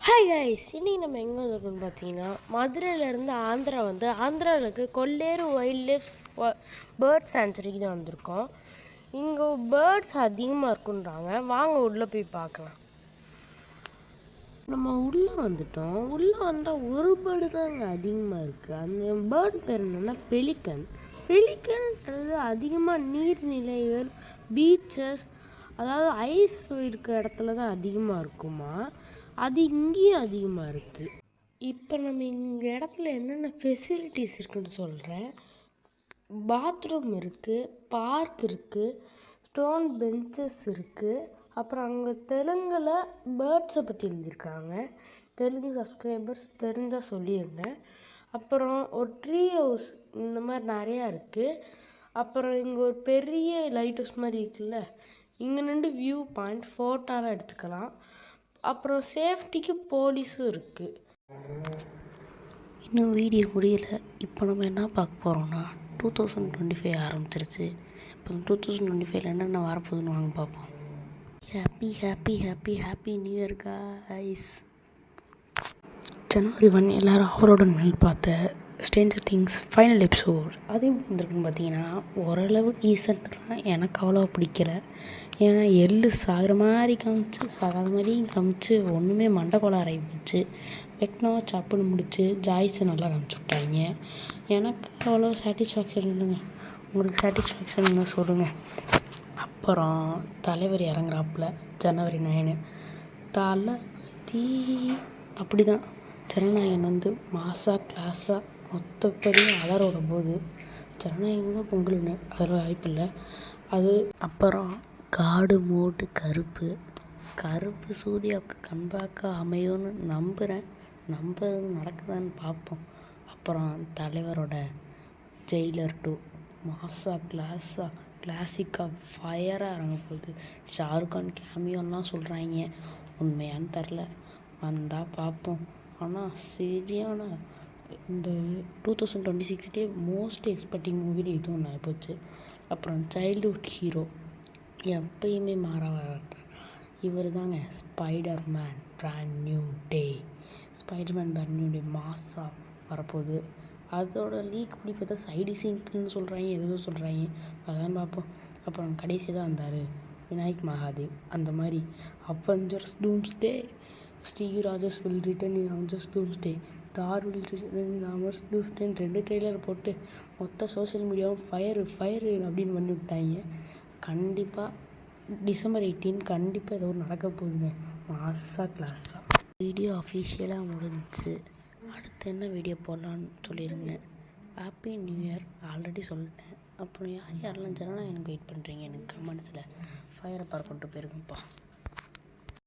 Hi guys, இன்னைக்கு நம்ம எங்கே வந்திருக்கோம்னு பார்த்தீங்கன்னா, மதுரையிலேருந்து ஆந்திரா ஆந்திராவுக்கு கொல்லேறு வைல்ட் லைஃப் பேர்ட் சாங்சுரிக்கு தான் வந்திருக்கோம். இங்கே பேர்ட்ஸ் அதிகமாக இருக்குன்றாங்க. வாங்க உள்ளே போய் பார்க்கலாம். நம்ம உள்ளே வந்துட்டோம். உள்ளே வந்தால் ஒரு பேர்டு தான் இங்கே அதிகமாக இருக்குது. அந்த பேர்டு பேர் என்னென்னா பெலிக்கன்ன்றது அதிகமாக நீர்நிலைகள், பீச்சஸ், அதாவது ஐஸ் இருக்கிற இடத்துல தான் அதிகமாக இருக்குமா. அது இங்கேயும் அதிகமாக இருக்குது. இப்போ நம்ம இங்கே இடத்துல என்னென்ன ஃபெசிலிட்டிஸ் இருக்குன்னு சொல்கிறேன். பாத்ரூம் இருக்குது, பார்க் இருக்குது, ஸ்டோன் பெஞ்சஸ் இருக்குது. அப்புறம் அங்கே தெலுங்கில் பேர்ட்ஸை பற்றி எழுதியிருக்காங்க. தெலுங்கு சப்ஸ்கிரைபர்ஸ் தெரிஞ்சால் சொல்லிடுங்க. அப்புறம் ஒரு ட்ரீ ஹவுஸ் இந்த மாதிரி நிறையா இருக்குது. அப்புறம் இங்கே ஒரு பெரிய லைட் ஹவுஸ் மாதிரி இருக்குல்ல, இங்கே நின்று வியூ பாயிண்ட் ஃபோட்டோலாம் எடுத்துக்கலாம். அப்புறம் சேஃப்டிக்கு போலீஸும் இருக்குது. இன்னும் வீடியோ முடியலை. இப்போ நம்ம என்ன பார்க்க போகிறோம்னா 2025 ஆரம்பிச்சிருச்சு. இப்போ 2025 என்னென்ன வரப்போகுதுன்னு வாங்க பார்ப்போம். Happy happy happy happy new year guys. ஜனவரி 1 எல்லோரும் அவரோட மேல் பார்த்த ஸ்ட்ரேஞ்சர் திங்ஸ் ஃபைனல் எபிசோட் அது வந்துருக்குன்னு பார்த்தீங்கன்னா ஓரளவு டீசென்ட் தான். எனக்கு அவ்வளோ பிடிக்கல. ஏன்னா எள்ளு சாகிற மாதிரி காமிச்சு சாகாத மாதிரியும் காமிச்சு ஒன்றுமே மண்டை ஆராய் போச்சு. வெக்னாவை சப்புன்னு முடிச்சு ஜாய்ஸை நல்லா காமிச்சு விட்டாங்க. எனக்கு அவ்வளோ சாட்டிஸ்ஃபேக்ஷன் இல்லைங்க. உங்களுக்கு சாட்டிஸ்ஃபேக்ஷன் இருந்தால் சொல்லுங்கள். அப்புறம் தலைவர் இறங்குறாப்புல ஜனவரி 9 தளபதி அப்படி தான். ஜனநாயகன் மாசாக கிளாஸாக மொத்தப்படியும் அலரோட போது ஜனநாயகம் தான் பொங்கல்னு அதில் வாய்ப்பில்லை. அது அப்புறம் காடு மோடு கருப்பு சூர்யாவுக்கு கம்பேக்காக அமையும்னு நம்புறது நடக்குதான்னு பார்ப்போம். அப்புறம் தலைவரோட ஜெயிலர் 2 மாசாக கிளாசிக்காக ஃபயராக இறங்க போகுது. ஷாருக்கான் கேமியோலாம் சொல்கிறாங்க, உண்மையான்னு தெரில, வந்தால் பார்ப்போம். ஆனால் சரியான இந்த 2026 மோஸ்ட் எக்ஸ்பெக்டிங் மூவியில் இதுவும் ஒன்று ஆகிப்போச்சு. அப்புறம் சைல்டுஹுட் ஹீரோ எப்பயுமே மாறாட்டார். இவர் தாங்க ஸ்பைடர்மேன் பிராண்ட் நியூ டே மாசாக வரப்போகுது. அதோட லீக் படி பார்த்தா சைடு சிங்க்னு சொல்கிறாங்க, எதோ சொல்கிறாங்க, அதான் பார்ப்போம். அப்புறம் கடைசி தான் வந்தார் விநாயக் மகாதேவ். அந்த மாதிரி Avengers Doomsday, Steve Rogers will return in Avengers Doomsday, Thor will return in Avengers டூம்ஸ்டேன்னு 2 ட்ரெய்லர் போட்டு மொத்த சோஷியல் மீடியாவும் ஃபயரு அப்படின்னு பண்ணி விட்டாங்க. கண்டிப்பாக டிசம்பர் 18 கண்டிப்பாக ஏதோ ஒரு நடக்க போகுதுங்க. மாசாக கிளாஸாக வீடியோ அஃபிஷியலாக முடிஞ்சிச்சு. அடுத்து என்ன வீடியோ போடலான்னு சொல்லிடுங்க. ஹாப்பி நியூ இயர் ஆல்ரெடி சொல்லிட்டேன். அப்புறம் யாரெல்லாம் ஜனநாயகம் எனக்கு வெயிட் பண்ணுறீங்க எனக்கு கமெண்ட்ஸில் ஃபயரை பரப்பிட்டு போயிருக்குப்பா.